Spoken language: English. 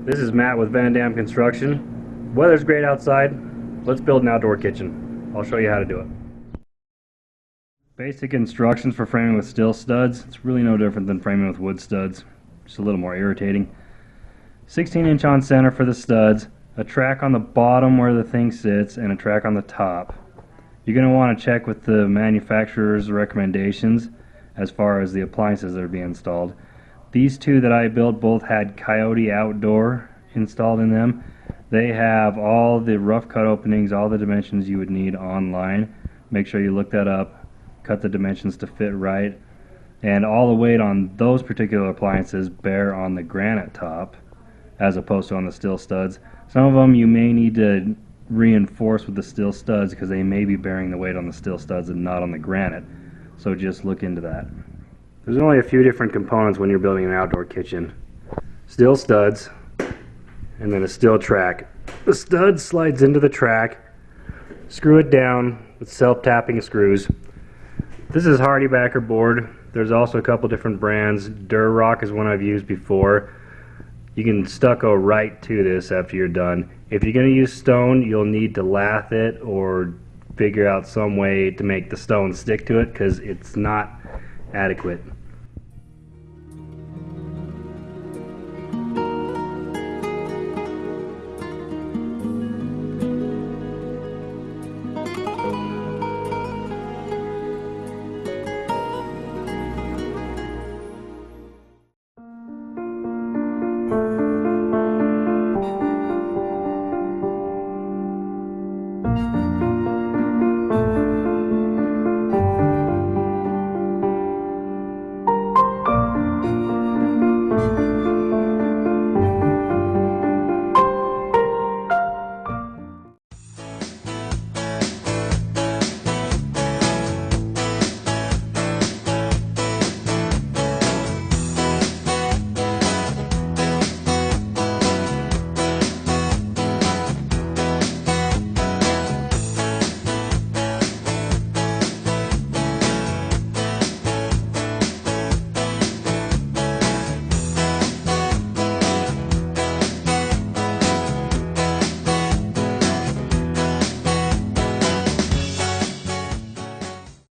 This is Matt with VanDam Construction. Weather's great outside. Let's build an outdoor kitchen. I'll show you how to do it. Basic instructions for framing with steel studs. It's really no different than framing with wood studs. Just a little more irritating. 16-inch on center for the studs, a track on the bottom where the thing sits, and a track on the top. You're going to want to check with the manufacturer's recommendations as far as the appliances that are being installed. These two that I built both had Coyote outdoor installed in them. They have all the rough cut openings, all the dimensions you would need online. Make sure you look that up, cut the dimensions to fit right, and all the weight on those particular appliances bear on the granite top as opposed to on the steel studs. Some of them you may need to reinforce with the steel studs because they may be bearing the weight on the steel studs and not on the granite, so just look into that. There's only a few different components when you're building an outdoor kitchen. Steel studs, and then a steel track. The stud slides into the track, screw it down with self-tapping screws. This is HardieBacker board. There's also a couple different brands. Durock is one I've used before. You can stucco right to this after you're done. If you're going to use stone, you'll need to lath it or figure out some way to make the stone stick to it because it's not adequate.